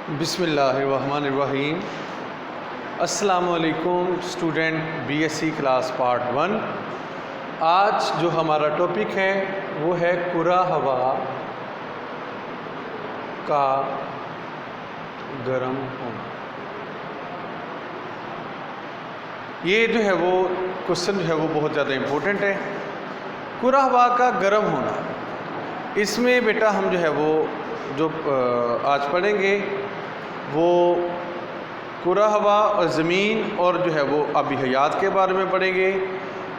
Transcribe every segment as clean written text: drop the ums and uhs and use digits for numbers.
بسم اللہ الرحمن الرحیم۔ السلام علیکم student B S C class part 1۔ آج جو ہمارا ٹاپک ہے وہ ہے کرہ ہوا کا گرم ہونا۔ یہ جو ہے وہ کوشچن جو ہے وہ بہت زیادہ امپورٹنٹ ہے۔ کرہ ہوا کا گرم ہونا، اس میں بیٹا ہم جو ہے وہ جو آج پڑھیں گے وہ کرہ ہوا اور زمین اور جو ہے وہ آبی حیات کے بارے میں پڑھیں گے۔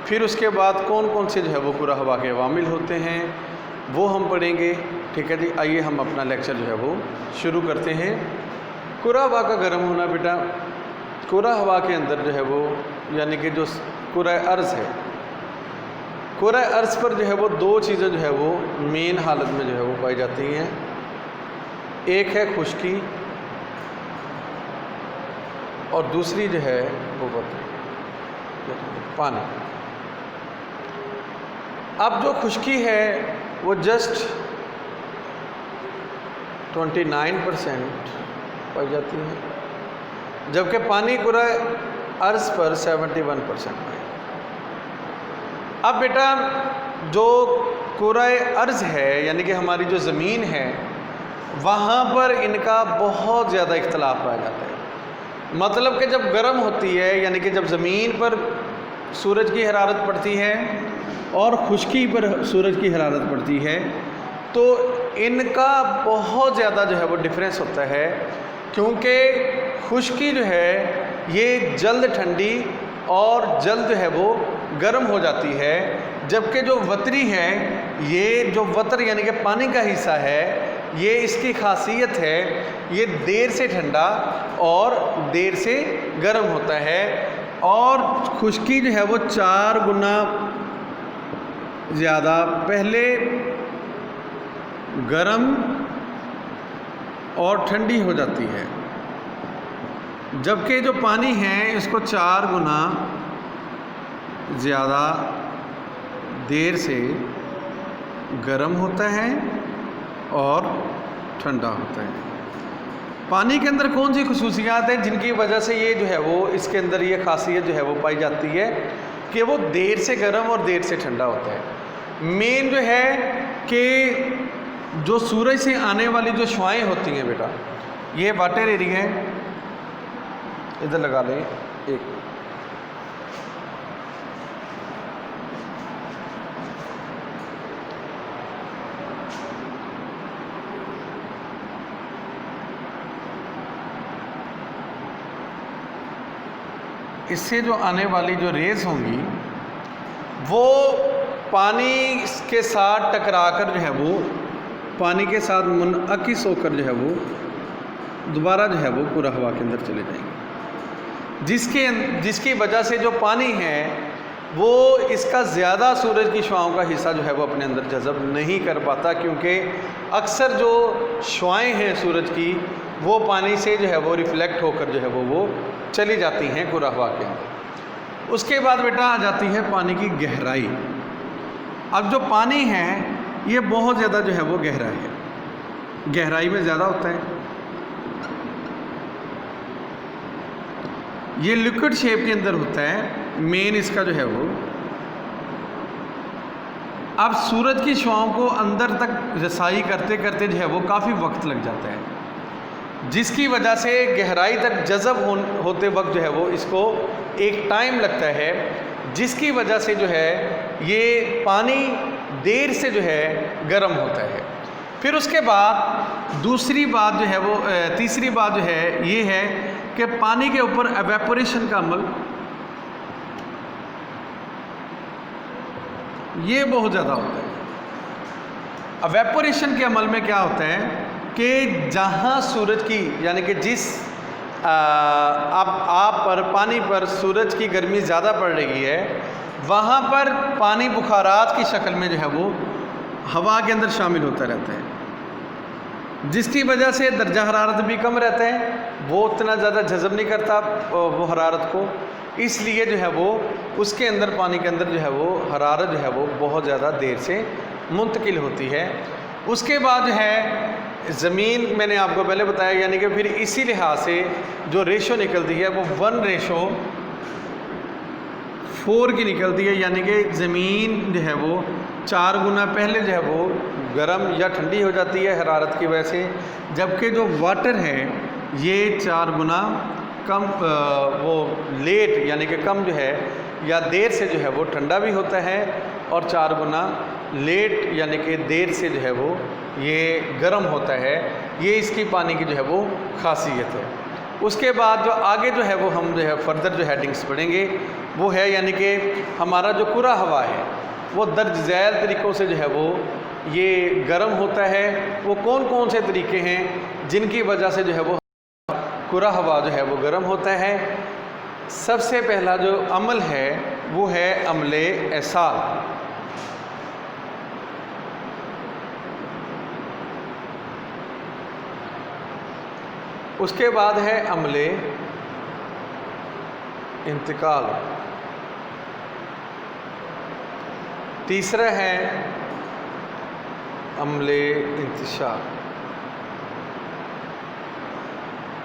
پھر اس کے بعد کون کون سے جو ہے وہ کرہ ہوا کے عوامل ہوتے ہیں وہ ہم پڑھیں گے۔ ٹھیک ہے جی، آئیے ہم اپنا لیکچر جو ہے وہ شروع کرتے ہیں۔ کرہ ہوا کا گرم ہونا بیٹا، کرہ ہوا کے اندر جو ہے وہ یعنی کہ جو کرۂ ارض ہے، کرۂ ارض پر جو ہے وہ دو چیزیں جو ہے وہ مین حالت میں جو ہے وہ پائی جاتی ہیں۔ ایک ہے خشکی اور دوسری جو ہے وہ پانی۔ اب جو خشکی ہے وہ جسٹ 29% پائی جاتی ہے، جبکہ پانی کرۂ ارض پر 71% پائی۔ اب بیٹا جو کرۂ ارض ہے یعنی کہ ہماری جو زمین ہے وہاں پر ان کا بہت زیادہ اختلاف پایا جاتا ہے۔ مطلب کہ جب گرم ہوتی ہے یعنی کہ جب زمین پر سورج کی حرارت پڑتی ہے اور خشکی پر سورج کی حرارت پڑتی ہے تو ان کا بہت زیادہ جو ہے وہ ڈفرینس ہوتا ہے، کیونکہ خشکی جو ہے یہ جلد ٹھنڈی اور جلد جو ہے وہ گرم ہو جاتی ہے، جبکہ جو وتری ہے یہ جو وتر یعنی کہ پانی کا حصہ ہے یہ اس کی خاصیت ہے یہ دیر سے ٹھنڈا اور دیر سے گرم ہوتا ہے، اور خشکی جو ہے وہ 4 گنا زیادہ پہلے گرم اور ٹھنڈی ہو جاتی ہے، جبکہ جو پانی ہے اس کو 4 گنا زیادہ دیر سے گرم ہوتا ہے اور ٹھنڈا ہوتا ہے۔ پانی کے اندر کون سی خصوصیات ہیں جن کی وجہ سے یہ جو ہے وہ اس کے اندر یہ خاصیت جو ہے وہ پائی جاتی ہے کہ وہ دیر سے گرم اور دیر سے ٹھنڈا ہوتا ہے؟ مین جو ہے کہ جو سورج سے آنے والی جو شعاعیں ہوتی ہیں بیٹا، یہ واٹر ایریا ہے، ادھر لگا لیں ایک، اس سے جو آنے والی جو ریز ہوں گی وہ پانی کے ساتھ ٹکرا کر جو ہے وہ پانی کے ساتھ منعکس ہو کر جو ہے وہ دوبارہ جو ہے وہ کرہ ہوا کے اندر چلے جائیں گے، جس کی وجہ سے جو پانی ہے وہ اس کا زیادہ سورج کی شعاؤں کا حصہ جو ہے وہ اپنے اندر جذب نہیں کر پاتا، کیونکہ اکثر جو شعاعیں ہیں سورج کی وہ پانی سے جو ہے وہ ریفلیکٹ ہو کر جو ہے وہ چلی جاتی ہیں کرہ ہوا کے اندر۔ اس کے بعد بیٹا آ جاتی ہے پانی کی گہرائی۔ اب جو پانی ہے یہ بہت زیادہ جو ہے وہ گہرا ہے، گہرائی میں زیادہ ہوتا ہے، یہ لیکوڈ شیپ کے اندر ہوتا ہے مین اس کا جو ہے وہ۔ اب سورج کی شعاؤں کو اندر تک رسائی کرتے کرتے جو ہے وہ کافی وقت لگ جاتا ہے، جس کی وجہ سے گہرائی تک جذب ہوتے وقت جو ہے وہ اس کو ایک ٹائم لگتا ہے، جس کی وجہ سے جو ہے یہ پانی دیر سے جو ہے گرم ہوتا ہے۔ پھر اس کے بعد دوسری بات جو ہے وہ تیسری بات جو ہے یہ ہے کہ پانی کے اوپر ایویپوریشن کا عمل یہ بہت زیادہ ہوتا ہے۔ ایویپوریشن کے عمل میں کیا ہوتا ہے کہ جہاں سورج کی یعنی کہ جس آپ پر پانی پر سورج کی گرمی زیادہ پڑ رہی ہے وہاں پر پانی بخارات کی شکل میں جو ہے وہ ہوا کے اندر شامل ہوتا رہتا ہے، جس کی وجہ سے درجہ حرارت بھی کم رہتا ہے، وہ اتنا زیادہ جذب نہیں کرتا وہ حرارت کو، اس لیے جو ہے وہ اس کے اندر پانی کے اندر جو ہے وہ حرارت جو ہے وہ بہت زیادہ دیر سے منتقل ہوتی ہے۔ اس کے بعد جو ہے زمین میں نے آپ کو پہلے بتایا، یعنی کہ پھر اسی لحاظ سے جو ریشو نکلتی ہے وہ 1:4 کی نکلتی ہے، یعنی کہ زمین جو ہے وہ 4 گنا پہلے جو ہے وہ گرم یا ٹھنڈی ہو جاتی ہے حرارت کی وجہ سے، جبکہ جو واٹر ہے یہ 4 گنا کم وہ لیٹ یعنی کہ کم جو ہے یا دیر سے جو ہے وہ ٹھنڈا بھی ہوتا ہے، اور 4 گنا لیٹ یعنی کہ دیر سے جو ہے وہ یہ گرم ہوتا ہے۔ یہ اس کی پانی کی جو ہے وہ خاصیت ہے۔ اس کے بعد جو آگے جو ہے وہ ہم جو ہے فردر جو ہیڈنگس پڑھیں گے وہ ہے یعنی کہ ہمارا جو کرہ ہوا ہے وہ درج ذیل طریقوں سے جو ہے وہ یہ گرم ہوتا ہے۔ وہ کون کون سے طریقے ہیں جن کی وجہ سے جو ہے وہ کرہ ہوا جو ہے وہ گرم ہوتا ہے؟ سب سے پہلا جو عمل ہے وہ ہے عمل ایصال۔ اس کے بعد ہے عمل انتقال، تیسرا ہے عمل انتشار۔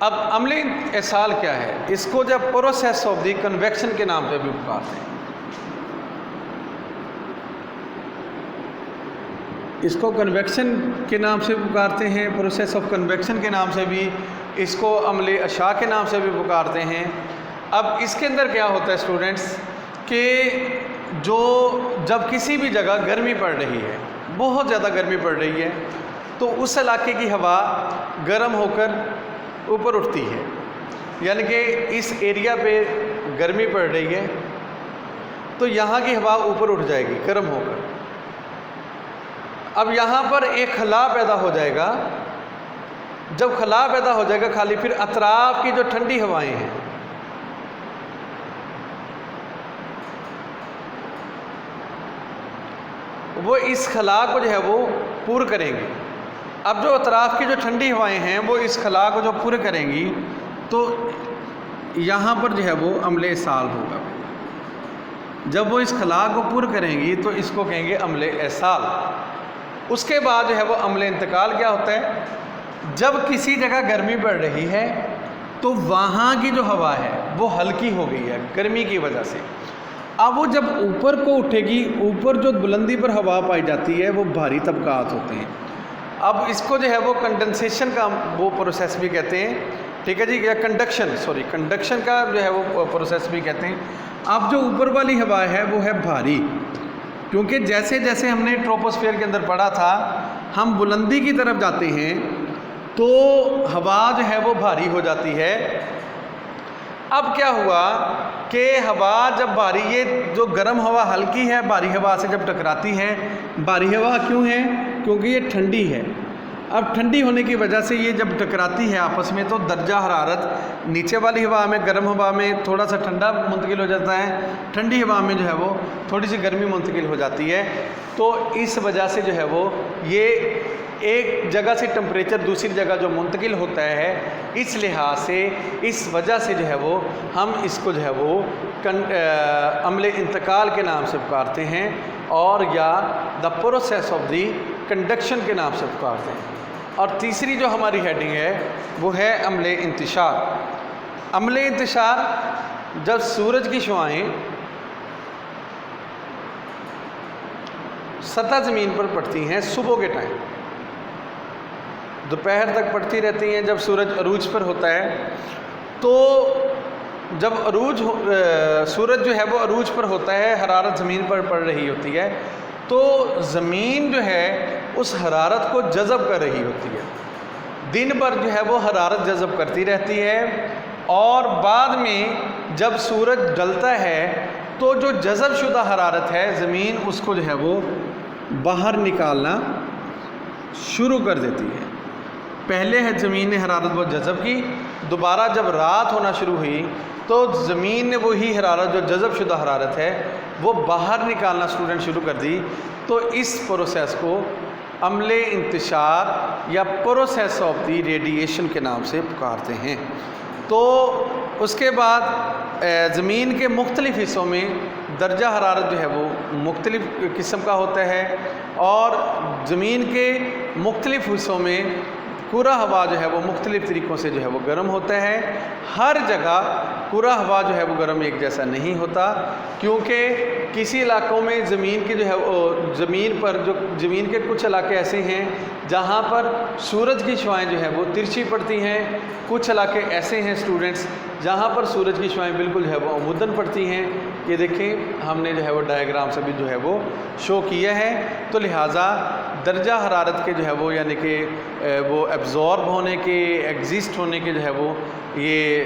اب عمل ایصال کیا ہے؟ اس کو جب پروسیس آف دی کنویکشن کے نام پہ بھی پکارتے ہیں، اس کو کنویکشن کے نام سے پکارتے ہیں، پروسیس آف کنویکشن کے نام سے بھی، اس کو عمل اشعاع کے نام سے بھی پکارتے ہیں۔ اب اس کے اندر کیا ہوتا ہے اسٹوڈنٹس کہ جب کسی بھی جگہ گرمی پڑ رہی ہے، بہت زیادہ گرمی پڑ رہی ہے، تو اس علاقے کی ہوا گرم ہو کر اوپر اٹھتی ہے، یعنی کہ اس ایریا پہ گرمی پڑ رہی ہے تو یہاں کی ہوا اوپر اٹھ جائے گی گرم ہو کر۔ اب یہاں پر ایک خلا پیدا ہو جائے گا، جب خلا پیدا ہو جائے گا خالی، پھر اطراف کی جو ٹھنڈی ہوائیں ہیں وہ اس خلا کو جو ہے وہ پور کریں گی۔ اب جو اطراف کی جو ٹھنڈی ہوائیں ہیں وہ اس خلا کو جو پور کریں گی تو یہاں پر جو ہے وہ عمل ایصال ہوگا۔ جب وہ اس خلا کو پور کریں گی تو اس کو کہیں گے عمل ایصال۔ اس کے بعد جو ہے وہ عمل انتقال کیا ہوتا ہے؟ جب کسی جگہ گرمی پڑ رہی ہے تو وہاں کی جو ہوا ہے وہ ہلکی ہو گئی ہے گرمی کی وجہ سے، اب وہ جب اوپر کو اٹھے گی، اوپر جو بلندی پر ہوا پائی جاتی ہے وہ بھاری طبقات ہوتے ہیں۔ اب اس کو جو ہے وہ کنڈنسیشن کا وہ پروسیس بھی کہتے ہیں، ٹھیک ہے جی، یا کنڈکشن کا جو ہے وہ پروسیس بھی کہتے ہیں۔ اب جو اوپر والی ہوا ہے وہ ہے بھاری، کیونکہ جیسے جیسے ہم نے ٹروپوسفیئر کے اندر پڑھا تھا ہم بلندی کی طرف جاتے ہیں تو ہوا جو ہے وہ بھاری ہو جاتی ہے۔ اب کیا ہوا کہ ہوا جب بھاری، یہ جو گرم ہوا ہلکی ہے بھاری ہوا سے جب ٹکراتی ہے، بھاری ہوا کیوں ہے؟ کیونکہ یہ ٹھنڈی ہے۔ اب ٹھنڈی ہونے کی وجہ سے یہ جب ٹکراتی ہے آپس میں تو درجہ حرارت نیچے والی ہوا میں، گرم ہوا میں تھوڑا سا ٹھنڈا منتقل ہو جاتا ہے، ٹھنڈی ہوا میں جو ہے وہ تھوڑی سی گرمی منتقل ہو جاتی ہے۔ تو اس وجہ سے جو ہے وہ یہ ایک جگہ سے ٹمپریچر دوسری جگہ جو منتقل ہوتا ہے، اس لحاظ سے اس وجہ سے جو ہے وہ ہم اس کو جو ہے وہ عمل انتقال کے نام سے پکارتے ہیں، اور یا the process of the conduction کے نام سے پکارتے ہیں۔ اور تیسری جو ہماری ہیڈنگ ہے وہ ہے عمل انتشار۔ عمل انتشار جب سورج کی شعاعیں سطح زمین پر پڑتی ہیں صبح کے ٹائم، دوپہر تک پڑتی رہتی ہیں، جب سورج عروج پر ہوتا ہے تو جب سورج جو ہے وہ عروج پر ہوتا ہے، حرارت زمین پر پڑ رہی ہوتی ہے تو زمین جو ہے اس حرارت کو جذب کر رہی ہوتی ہے، دن بھر جو ہے وہ حرارت جذب کرتی رہتی ہے، اور بعد میں جب سورج ڈلتا ہے تو جو جذب شدہ حرارت ہے زمین اس کو جو ہے وہ باہر نکالنا شروع کر دیتی ہے۔ پہلے ہے زمین نے حرارت وہ جذب کی، دوبارہ جب رات ہونا شروع ہوئی تو زمین نے وہی حرارت جو جذب شدہ حرارت ہے وہ باہر نکالنا اسٹوڈنٹ شروع کر دی۔ تو اس پروسیس کو عمل انتشار یا پروسیس آف دی ریڈیشن کے نام سے پکارتے ہیں۔ تو اس کے بعد زمین کے مختلف حصوں میں درجہ حرارت جو ہے وہ مختلف قسم کا ہوتا ہے، اور زمین کے مختلف حصوں میں کرہ ہوا جو ہے وہ مختلف طریقوں سے جو ہے وہ گرم ہوتا ہے. ہر جگہ کرہ ہوا جو ہے وہ گرم ایک جیسا نہیں ہوتا، کیونکہ کسی علاقوں میں زمین کی جو ہے زمین کے کچھ علاقے ایسے ہیں جہاں پر سورج کی شعاعیں جو ہے وہ ترچھی پڑتی ہیں. کچھ علاقے ایسے ہیں اسٹوڈنٹس جہاں پر سورج کی شعاعیں بالکل جو ہے وہ عموداً پڑتی ہیں. یہ دیکھیں ہم نے جو ہے وہ ڈائیگرام سے بھی جو ہے وہ شو کیا ہے. تو لہٰذا درجہ حرارت کے جو ہے وہ یعنی کہ وہ ایبزورب ہونے کے، ایگزسٹ ہونے کے جو ہے وہ یہ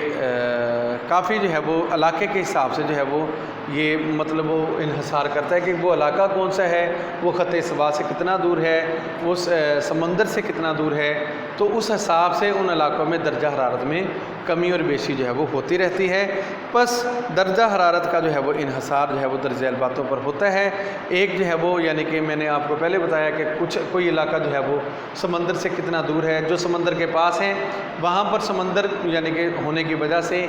کافی جو ہے وہ علاقے کے حساب سے جو ہے وہ یہ مطلب وہ انحصار کرتا ہے کہ وہ علاقہ کون سا ہے، وہ خط سوا سے کتنا دور ہے، اس سمندر سے کتنا دور ہے. تو اس حساب سے ان علاقوں میں درجہ حرارت میں کمی اور بیشی جو ہے وہ ہوتی رہتی ہے. بس درجہ حرارت کا جو ہے وہ انحصار جو ہے وہ درجہ باتوں پر ہوتا ہے. ایک جو ہے وہ یعنی کہ میں نے آپ کو پہلے بتایا کہ کوئی علاقہ جو ہے وہ سمندر سے کتنا دور ہے، جو سمندر کے پاس ہیں وہاں پر سمندر یعنی کہ ہونے کی وجہ سے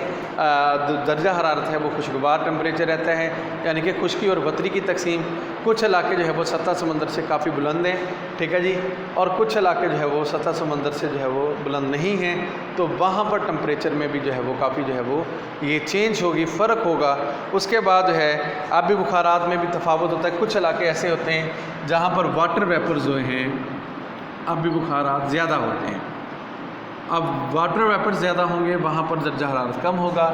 درجہ حرارت ہے وہ خوشگوار ٹمپریچر رہتا ہے، یعنی کہ خشکی اور وطری کی تقسیم. کچھ علاقے جو ہے وہ سطح سمندر سے کافی بلند ہیں، ٹھیک ہے جی، اور کچھ علاقے جو ہے وہ سطح سمندر سے جو ہے وہ بلند نہیں ہیں. تو وہاں پر ٹمپریچر میں بھی جو ہے وہ کافی جو ہے وہ یہ چینج ہوگی، فرق ہوگا. اس کے بعد جو ہے آبی بخارات میں بھی تفاوت ہوتا ہے. کچھ علاقے ایسے ہوتے ہیں جہاں پر واٹر ویپرز جو ہیں آبی بخارات زیادہ ہوتے ہیں. اب واٹر ویپر زیادہ ہوں گے وہاں پر درجہ حرارت کم ہوگا،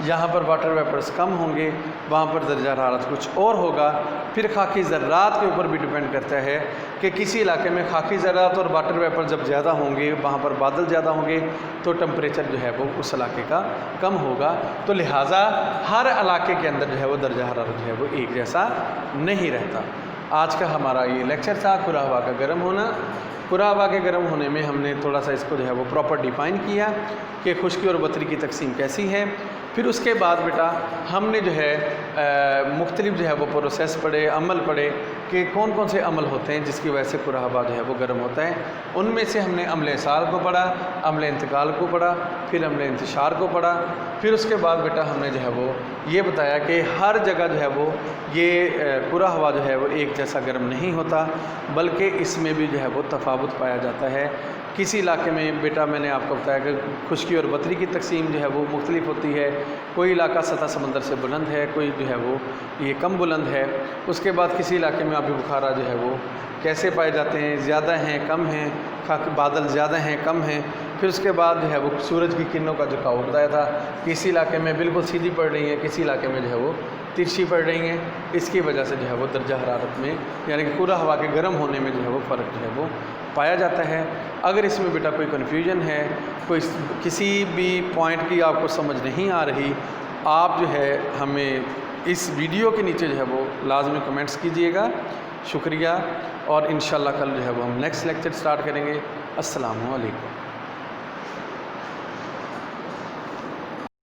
یہاں پر واٹر ویپرز کم ہوں گے وہاں پر درجہ حرارت کچھ اور ہوگا. پھر خاکی ذرات کے اوپر بھی ڈیپینڈ کرتا ہے کہ کسی علاقے میں خاکی ذرات اور واٹر ویپر جب زیادہ ہوں گے، وہاں پر بادل زیادہ ہوں گے تو ٹمپریچر جو ہے وہ اس علاقے کا کم ہوگا. تو لہٰذا ہر علاقے کے اندر جو ہے وہ درجہ حرارت جو ہے وہ ایک جیسا نہیں رہتا. آج کا ہمارا یہ لیکچر تھا کرہ ہوا کا گرم ہونا. کرہ ہوا کے گرم ہونے میں ہم نے تھوڑا سا اس کو جو ہے وہ پراپر ڈیفائن کیا کہ خشکی اور وطری کی تقسیم کیسی ہے. پھر اس کے بعد بیٹا ہم نے جو ہے مختلف جو ہے وہ پروسیس پڑھے، عمل پڑھے کہ کون کون سے عمل ہوتے ہیں جس کی وجہ سے کرہ ہوا جو ہے وہ گرم ہوتا ہے. ان میں سے ہم نے عمل ایصال کو پڑھا، عمل انتقال کو پڑھا، پھر عمل انتشار کو پڑھا. پھر اس کے بعد بیٹا ہم نے جو ہے وہ یہ بتایا کہ ہر جگہ جو ہے وہ یہ کرہ ہوا جو ہے وہ ایک جیسا گرم نہیں ہوتا، بلکہ اس میں بھی جو ہے وہ تفاوت پایا جاتا ہے. کسی علاقے میں بیٹا میں نے آپ کو بتایا کہ خشکی اور وطری کی تقسیم جو ہے وہ مختلف ہوتی ہے. کوئی علاقہ سطح سمندر سے بلند ہے، کوئی جو ہے وہ یہ کم بلند ہے. اس کے بعد کسی علاقے میں آبی بخارات جو ہے وہ کیسے پائے جاتے ہیں، زیادہ ہیں کم ہیں، بادل زیادہ ہیں کم ہیں. پھر اس کے بعد جو ہے وہ سورج کی کرنوں کا جھکاؤ بتایا تھا، کسی علاقے میں بالکل سیدھی پڑ رہی ہیں، کسی علاقے میں جو ہے وہ ترچھی پڑ رہی ہیں. اس کی وجہ سے جو ہے وہ درجہ حرارت میں یعنی کہ کرہ ہوا کے گرم ہونے میں جو ہے وہ فرق جو ہے وہ پایا جاتا ہے. اگر اس میں بیٹا کوئی کنفیوژن ہے، کوئی کسی بھی پوائنٹ کی آپ کو سمجھ نہیں آ رہی، آپ جو ہے ہمیں اس ویڈیو کے نیچے جو ہے وہ لازمی کمنٹس کیجئے گا. شکریہ، اور انشاءاللہ کل جو ہے وہ ہم نیکسٹ لیکچر سٹارٹ کریں گے. السلام علیکم.